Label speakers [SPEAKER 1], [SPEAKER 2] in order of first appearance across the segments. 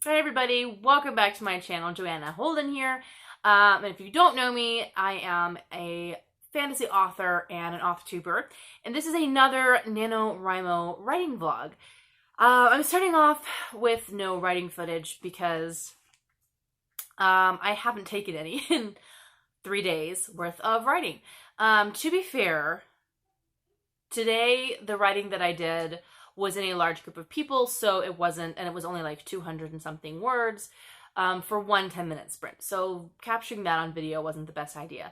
[SPEAKER 1] Hey everybody, welcome back to my channel. Joanna Holden here. And if you don't know me, I am a fantasy author and an author-tuber, and this is another NaNoWriMo writing vlog. I'm starting off with no writing footage because I haven't taken any in 3 days worth of writing. To be fair, today the writing that I did was in a large group of people, so it wasn't, and it was only like 200 and something words for one 10-minute sprint. So capturing that on video wasn't the best idea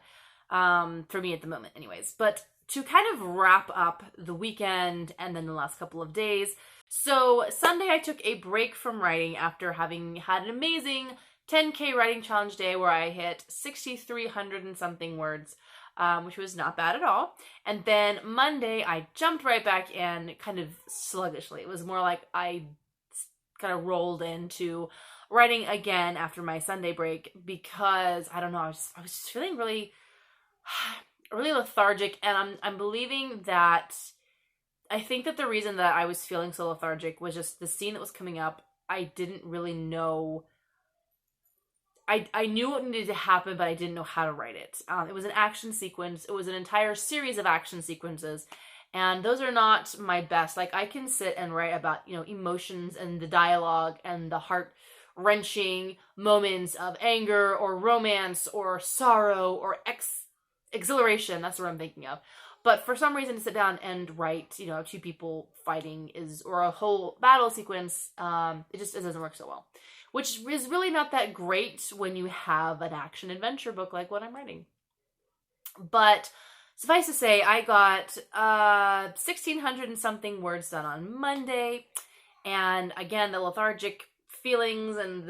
[SPEAKER 1] for me at the moment anyways. But to kind of wrap up the weekend and then the last couple of days. So Sunday I took a break from writing after having had an amazing 10K writing challenge day where I hit 6,300 and something words. Which was not bad at all. And then Monday, I jumped right back in kind of sluggishly. It was more like I kind of rolled into writing again after my Sunday break because, I don't know, I was just feeling really, really lethargic. And I'm believing that, I think that the reason that I was feeling so lethargic was just the scene that was coming up. I didn't really know. I knew what needed to happen, but I didn't know how to write it. It was an action sequence. It was an entire series of action sequences, and those are not my best. Like, I can sit and write about, emotions and the dialogue and the heart-wrenching moments of anger or romance or sorrow or exhilaration. That's what I'm thinking of. But for some reason, to sit down and write, two people fighting or a whole battle sequence, it doesn't work so well. Which is really not that great when you have an action adventure book like what I'm writing. But suffice to say, I got 1,600 and something words done on Monday. And again, the lethargic feelings and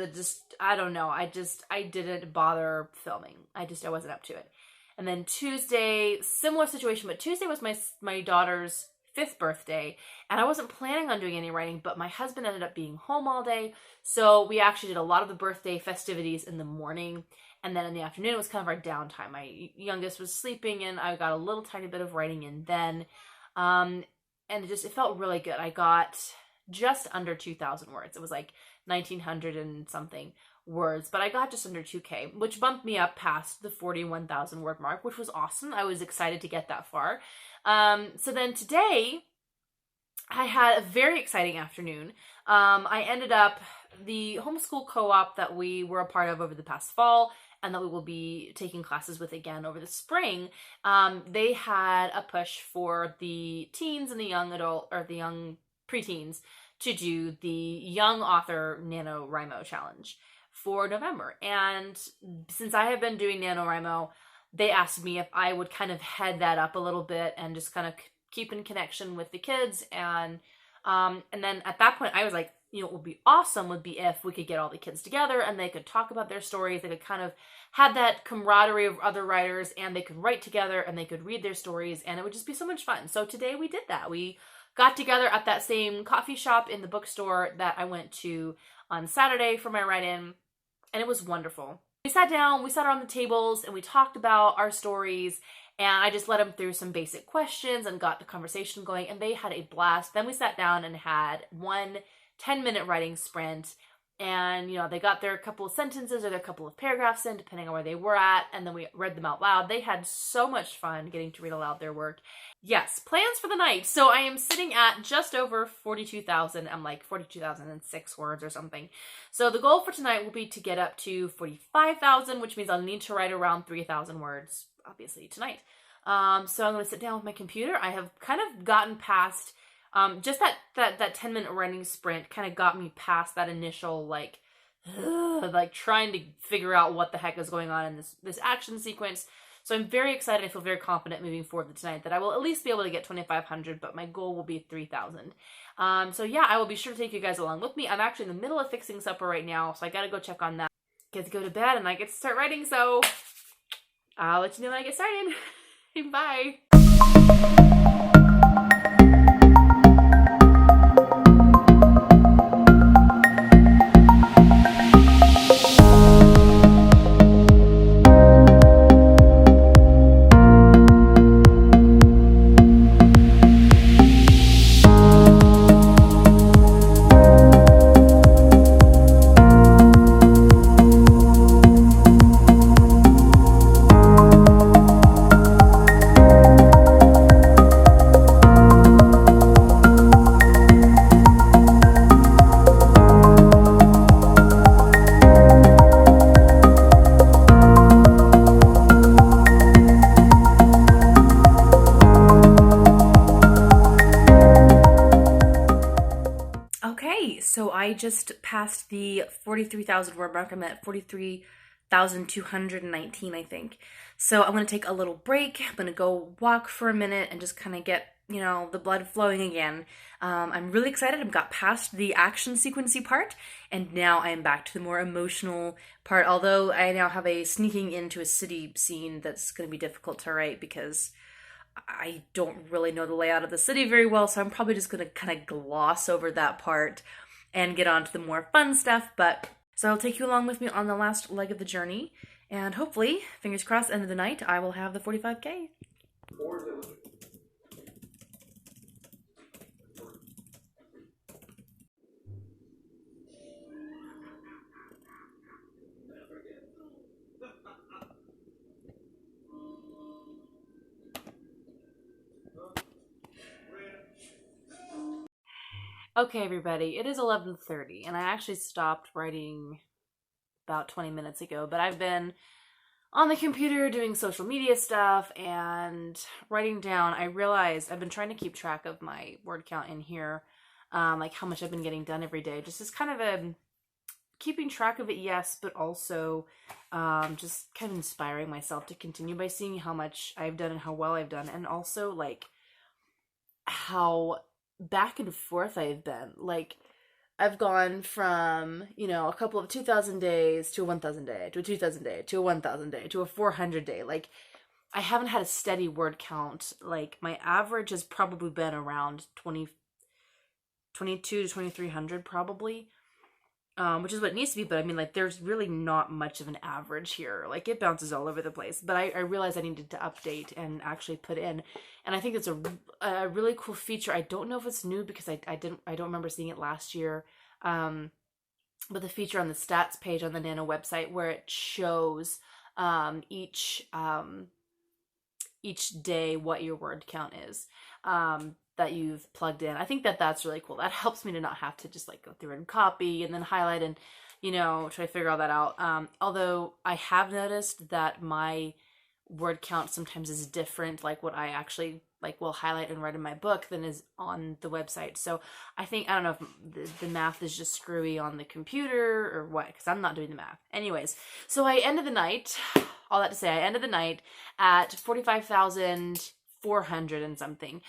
[SPEAKER 1] I don't know, I didn't bother filming. I wasn't up to it. And then Tuesday, similar situation, but Tuesday was my daughter's 5th birthday, and I wasn't planning on doing any writing, but my husband ended up being home all day, so we actually did a lot of the birthday festivities in the morning, and then in the afternoon it was kind of our downtime. My youngest was sleeping, and I got a little tiny bit of writing in then, and it felt really good. I got just under 2,000 words. It was like 1,900 and something words, but I got just under 2K, which bumped me up past the 41,000 word mark, which was awesome. I was excited to get that far. So then today I had a very exciting afternoon. I ended up, the homeschool co-op that we were a part of over the past fall and that we will be taking classes with again over the spring, they had a push for the teens and the young adult, or the young preteens, to do the Young Author NaNoWriMo Challenge for November. And since I have been doing NaNoWriMo, they asked me if I would kind of head that up a little bit and just kind of keep in connection with the kids. And then at that point I was like, what would be awesome would be if we could get all the kids together and they could talk about their stories. They could kind of have that camaraderie of other writers, and they could write together and they could read their stories, and it would just be so much fun. So today we did that. We got together at that same coffee shop in the bookstore that I went to on Saturday for my write-in, and it was wonderful. We sat down, we sat around the tables, and we talked about our stories, and I just led them through some basic questions and got the conversation going, and they had a blast. Then we sat down and had one 10-minute writing sprint, and, they got their couple of sentences or their couple of paragraphs in, depending on where they were at, and then we read them out loud. They had so much fun getting to read aloud their work. Yes, plans for the night. So I am sitting at just over 42,000. I'm like 42,006 words or something. So the goal for tonight will be to get up to 45,000, which means I'll need to write around 3,000 words, obviously, tonight. So I'm going to sit down with my computer. I have kind of gotten past, just that 10-minute writing sprint kind of got me past that initial, like trying to figure out what the heck is going on in this action sequence. So I'm very excited. I feel very confident moving forward tonight that I will at least be able to get 2,500, but my goal will be 3,000. So yeah, I will be sure to take you guys along with me. I'm actually in the middle of fixing supper right now, so I gotta go check on that. Get to go to bed, and I get to start writing, so I'll let you know when I get started. Bye! just passed the 43,000 word mark. I'm at 43,219, I think. So I'm going to take a little break. I'm going to go walk for a minute and just kind of get, the blood flowing again. I'm really excited. I've got past the action sequency part, and now I am back to the more emotional part, although I now have a sneaking into a city scene that's going to be difficult to write because I don't really know the layout of the city very well, so I'm probably just going to kind of gloss over that part and get on to the more fun stuff. So I'll take you along with me on the last leg of the journey, and hopefully, fingers crossed, end of the night, I will have the 45K. Okay, everybody, it is 11:30, and I actually stopped writing about 20 minutes ago, but I've been on the computer doing social media stuff and writing down. I realized I've been trying to keep track of my word count in here, like how much I've been getting done every day, just as kind of a keeping track of it, yes, but also just kind of inspiring myself to continue by seeing how much I've done and how well I've done, and also like how back and forth I've been. Like, I've gone from, a couple of 2,000 days to a 1,000 day, to a 2,000 day, to a 1,000 day, to a 400 day. Like, I haven't had a steady word count. Like, my average has probably been around 22 to 2,300 probably, which is what it needs to be. But I mean, like, there's really not much of an average here. Like, it bounces all over the place. But I realized I needed to update and actually put in. And I think it's a really cool feature. I don't know if it's new because I don't remember seeing it last year. But the feature on the stats page on the Nano website where it shows each day what your word count is. That you've plugged in. I think that's really cool. That helps me to not have to just like go through and copy and then highlight and, try to figure all that out. Although I have noticed that my word count sometimes is different, like what I actually will highlight and write in my book than is on the website. So I don't know if the math is just screwy on the computer or what, because I'm not doing the math. Anyways, so I ended the night, all that to say, I ended the night at 45,400 and something,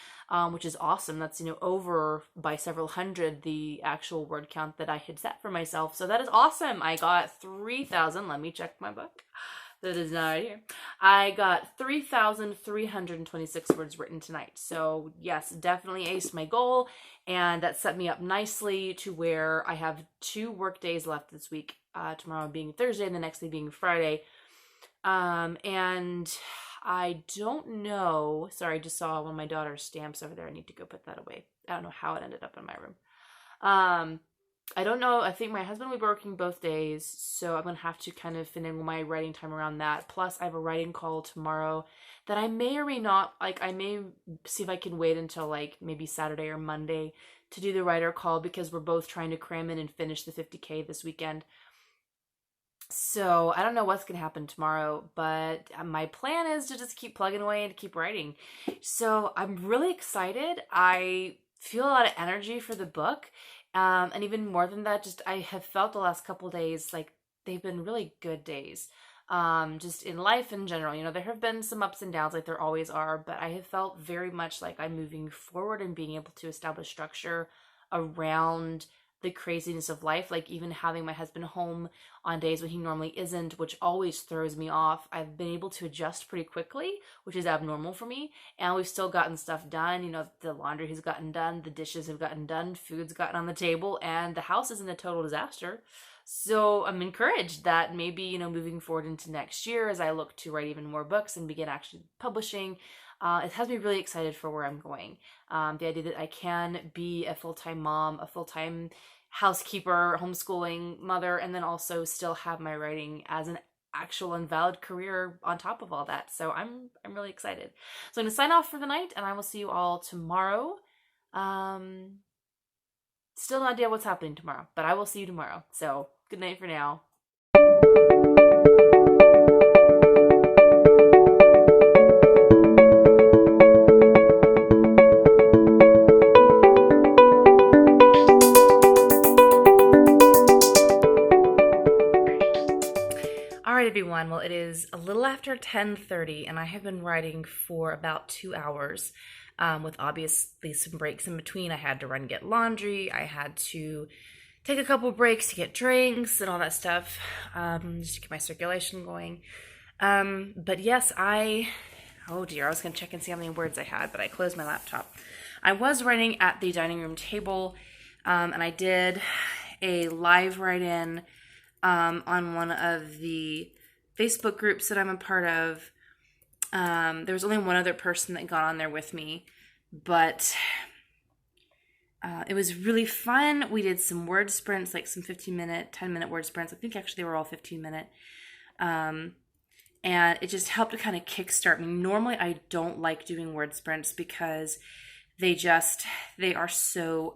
[SPEAKER 1] which is awesome. That's, over by several hundred the actual word count that I had set for myself. So that is awesome. I got 3,000. Let me check my book. That is not right here. I got 3,326 words written tonight. So yes, definitely aced my goal. And that set me up nicely to where I have 2 work days left this week. Tomorrow being Thursday and the next day being Friday. And I don't know. Sorry, I just saw one of my daughter's stamps over there. I need to go put that away. I don't know how it ended up in my room. I don't know. I think my husband will be working both days, so I'm going to have to kind of fit in my writing time around that. Plus, I have a writing call tomorrow that I may or may not, I may see if I can wait until, maybe Saturday or Monday to do the writer call because we're both trying to cram in and finish the 50K this weekend. So I don't know what's going to happen tomorrow, but my plan is to just keep plugging away and keep writing. So I'm really excited. I feel a lot of energy for the book. And even more than that, just I have felt the last couple days like they've been really good days. Just in life in general, there have been some ups and downs like there always are, but I have felt very much like I'm moving forward and being able to establish structure around the craziness of life, like even having my husband home on days when he normally isn't, which always throws me off. I've been able to adjust pretty quickly, which is abnormal for me, and we've still gotten stuff done. The laundry has gotten done, the dishes have gotten done, food's gotten on the table, and the house isn't a total disaster. So I'm encouraged that maybe, moving forward into next year as I look to write even more books and begin actually publishing, it has me really excited for where I'm going. The idea that I can be a full-time mom, a full-time housekeeper, homeschooling mother, and then also still have my writing as an actual and valid career on top of all that. So I'm really excited. So I'm going to sign off for the night, and I will see you all tomorrow. Still no idea what's happening tomorrow, but I will see you tomorrow. So good night for now. everyone. Well, it is a little after 10:30 and I have been writing for about 2 hours, with obviously some breaks in between. I had to run and get laundry. I had to take a couple breaks to get drinks and all that stuff, just to get my circulation going. But yes, oh dear, I was going to check and see how many words I had, but I closed my laptop. I was writing at the dining room table, and I did a live write-in on one of the Facebook groups that I'm a part of. There was only one other person that got on there with me, but it was really fun. We did some word sprints, like some 15-minute, 10-minute word sprints. I think actually they were all 15-minute. And it just helped to kind of kickstart me. Normally, I don't like doing word sprints because they are so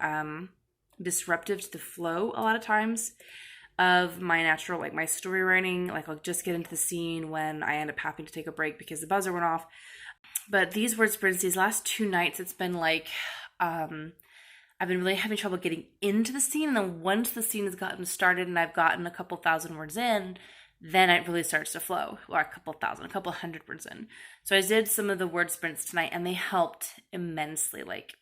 [SPEAKER 1] disruptive to the flow a lot of times of my natural, like my story writing. Like I'll just get into the scene when I end up having to take a break because the buzzer went off. But these word sprints, these last 2 nights, it's been like, I've been really having trouble getting into the scene. And then once the scene has gotten started and I've gotten a couple thousand words in, then it really starts to flow, or a couple hundred words in. So I did some of the word sprints tonight and they helped immensely. Like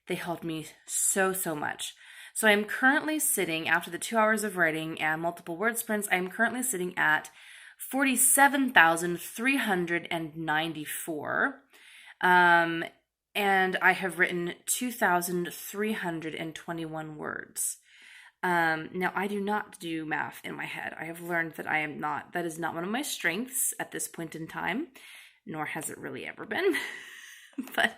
[SPEAKER 1] they helped me so much. So I'm currently sitting, after the 2 hours of writing and multiple word sprints, I'm currently sitting at 47,394. And I have written 2,321 words. Now, I do not do math in my head. I have learned that that is not one of my strengths at this point in time, nor has it really ever been. But,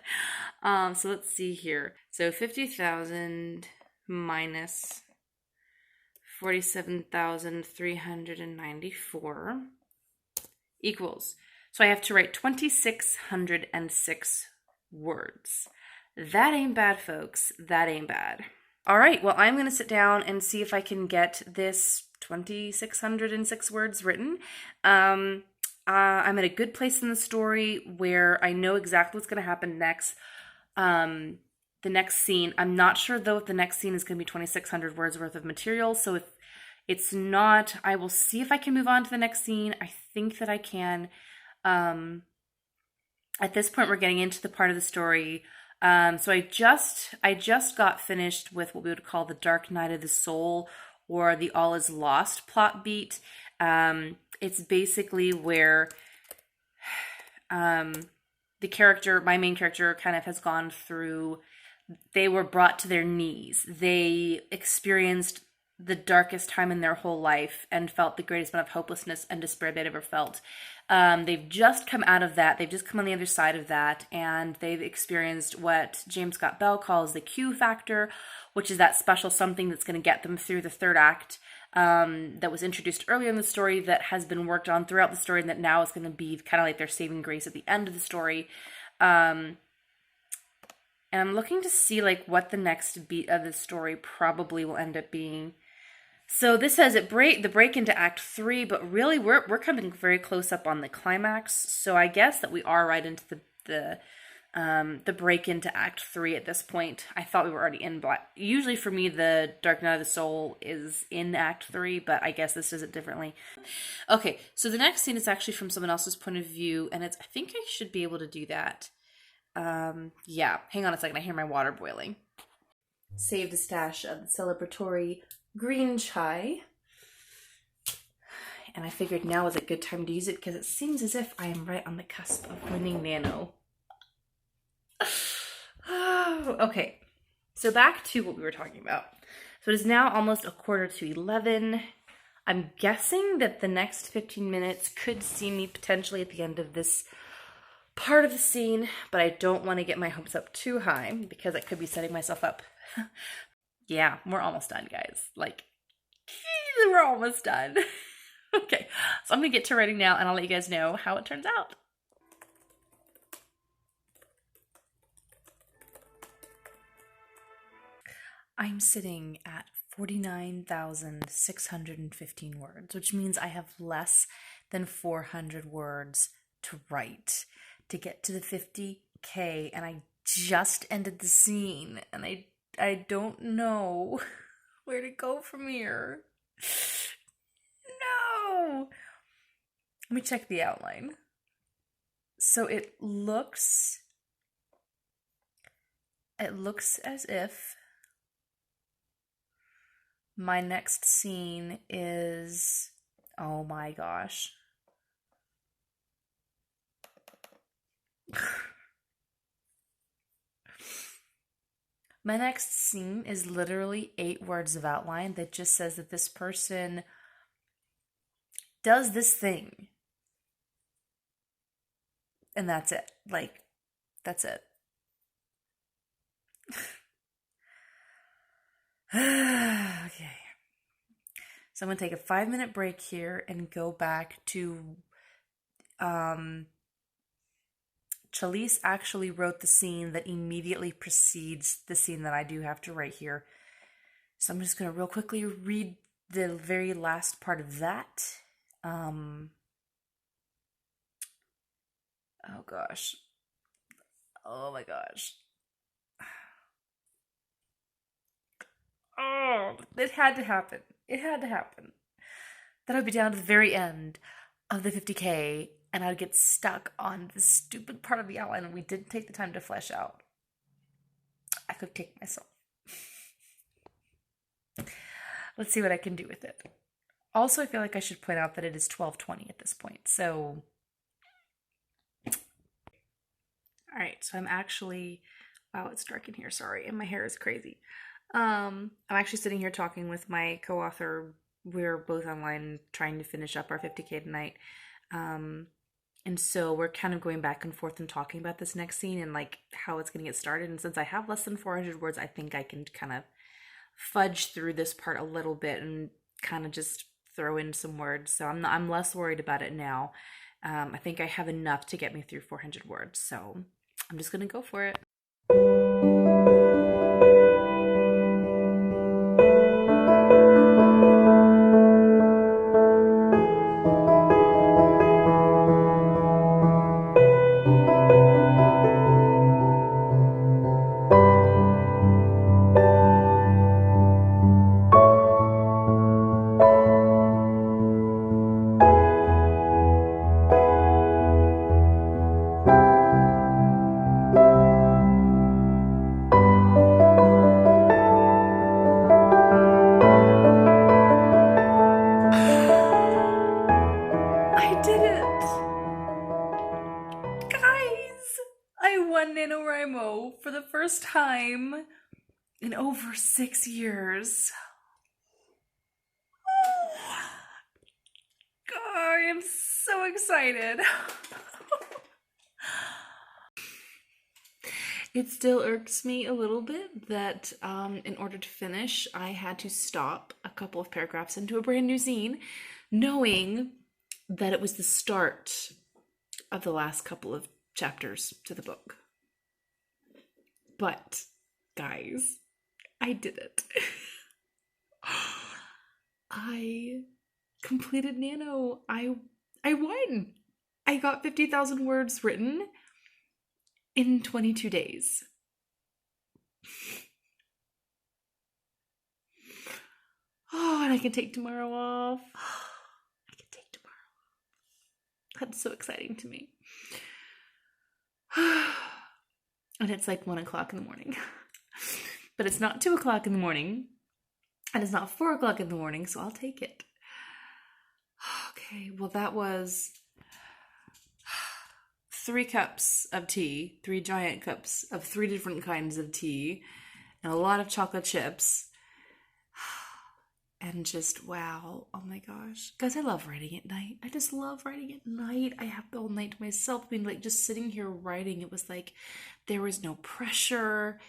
[SPEAKER 1] so let's see here. So 50,000 minus 47,394 equals. So I have to write 2,606 words. That ain't bad, folks. That ain't bad. All right, well, I'm going to sit down and see if I can get this 2,606 words written. I'm at a good place in the story where I know exactly what's going to happen next. The next scene, I'm not sure though if the next scene is going to be 2,600 words worth of material. So if it's not, I will see if I can move on to the next scene. I think that I can. At this point, we're getting into the part of the story. So I just got finished with what we would call the Dark Night of the Soul, or the All Is Lost plot beat. It's basically where my main character kind of has gone through, they were brought to their knees. They experienced the darkest time in their whole life and felt the greatest amount of hopelessness and despair they'd ever felt. They've just come out of that. They've just come on the other side of that, and they've experienced what James Scott Bell calls the Q factor, which is that special something that's going to get them through the third act, that was introduced earlier in the story, that has been worked on throughout the story, and that now is going to be kind of like their saving grace at the end of the story. And I'm looking to see like what the next beat of the story probably will end up being. So this says the break into Act 3, but really we're coming very close up on the climax. So I guess that we are right into the break into Act 3 at this point. I thought we were already in Black. Usually for me, the Dark Night of the Soul is in Act 3, but I guess this does it differently. Okay, so the next scene is actually from someone else's point of view, and I think I should be able to do that. Yeah, hang on a second, I hear my water boiling. Saved a stash of the celebratory green chai. And I figured now is a good time to use it because it seems as if I am right on the cusp of winning Nano. Okay, so back to what we were talking about. So it is now almost 11:15. I'm guessing that the next 15 minutes could see me potentially at the end of this part of the scene, but I don't want to get my hopes up too high because I could be setting myself up. Yeah, we're almost done, guys. Like, we're almost done. Okay, so I'm gonna get to writing now and I'll let you guys know how it turns out. I'm sitting at 49,615 words, which means I have less than 400 words to write to get to the 50K, and I just ended the scene, and I don't know where to go from here. No! Let me check the outline. So it looks as if my next scene is, oh my gosh. My next scene is literally 8 words of outline that just says that this person does this thing. And that's it. Like, that's it. Okay. So I'm going to take a 5-minute break here and go back to Chalice actually wrote the scene that immediately precedes the scene that I do have to write here. So I'm just going to real quickly read the very last part of that. Oh gosh. Oh my gosh. Oh, it had to happen. It had to happen. Then I'd be down to the very end of the 50K and I'd get stuck on this stupid part of the outline and we didn't take the time to flesh out. I could kick myself. Let's see what I can do with it. Also, I feel like I should point out that it is 12:20 at this point. So, all right. So I'm actually, wow, it's dark in here. Sorry, and my hair is crazy. I'm actually sitting here talking with my co-author. We're both online trying to finish up our 50K tonight. And so we're kind of going back and forth and talking about this next scene and like how it's going to get started. And since I have less than 400 words, I think I can kind of fudge through this part a little bit and kind of just throw in some words. So I'm less worried about it now. I think I have enough to get me through 400 words. So I'm just going to go for it. NaNoWriMo for the first time in over 6 years. God, I am so excited. It still irks me a little bit that in order to finish, I had to stop a couple of paragraphs into a brand new scene, knowing that it was the start of the last couple of chapters to the book. But, guys, I did it. I completed Nano. I won. I got 50,000 words written in 22 days. Oh, and I can take tomorrow off. I can take tomorrow off. That's so exciting to me. And it's like 1 o'clock in the morning. But it's not 2 o'clock in the morning. And it's not 4 o'clock in the morning, so I'll take it. Okay, well that was 3 cups of tea, 3 giant cups of 3 different kinds of tea, and a lot of chocolate chips. And just, wow, oh my gosh. Guys, I love writing at night. I just love writing at night. I have the whole night to myself. Being like, just sitting here writing, it was like, there was no pressure.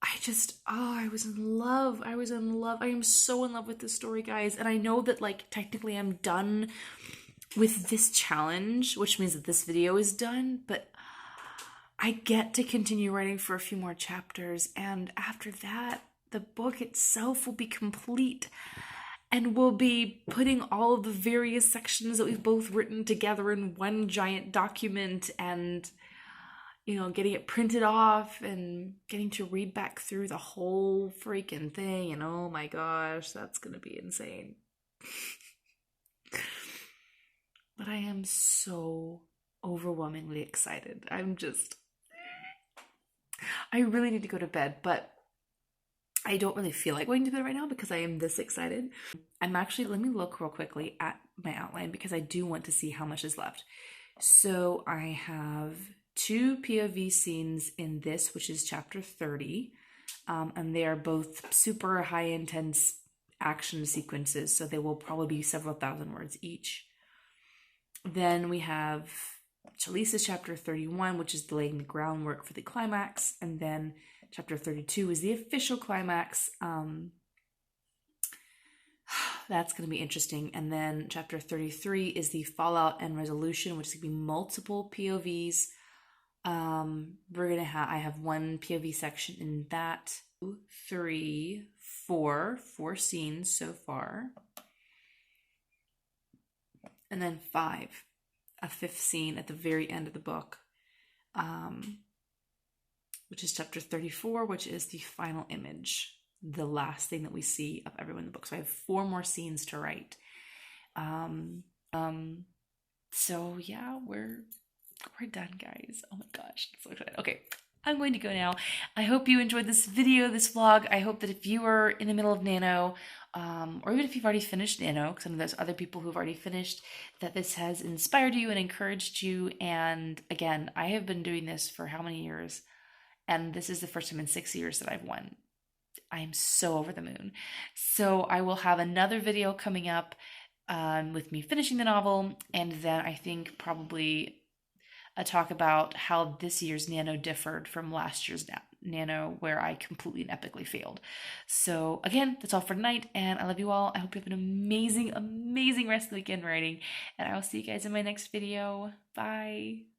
[SPEAKER 1] I was in love. I was in love. I am so in love with this story, guys. And I know that, like, technically I'm done with this challenge, which means that this video is done, but I get to continue writing for a few more chapters. And after that, the book itself will be complete and we'll be putting all of the various sections that we've both written together in one giant document and, you know, getting it printed off and getting to read back through the whole freaking thing. And oh my gosh, that's gonna be insane. but I am so overwhelmingly excited. I really need to go to bed, but I don't really feel like going to bed right now because I am this excited. I'm actually, let me look real quickly at my outline because I do want to see how much is left. So I have 2 POV scenes in this, which is chapter 30. And they are both super high intense action sequences, so they will probably be several thousand words each. Then we have Chalice's chapter 31, which is laying the groundwork for the climax, and then chapter 32 is the official climax. That's going to be interesting. And then chapter 33 is the fallout and resolution, which is going to be multiple POVs. I have 1 POV section in that. 2, 3, 4 scenes so far. And then 5, a 5th scene at the very end of the book, which is chapter 34, which is the final image, the last thing that we see of everyone in the book. So I have 4 more scenes to write. So yeah, we're done, guys. Oh my gosh, I'm so excited. Okay, I'm going to go now. I hope you enjoyed this video, this vlog. I hope that if you are in the middle of Nano, or even if you've already finished Nano, because I know there's other people who've already finished, that this has inspired you and encouraged you. And again, I have been doing this for how many years? And this is the first time in 6 years that I've won. I'm so over the moon. So I will have another video coming up with me finishing the novel, and then I think probably a talk about how this year's Nano differed from last year's Nano, where I completely and epically failed. So again, that's all for tonight, and I love you all. I hope you have an amazing, amazing rest of the weekend writing, and I will see you guys in my next video. Bye.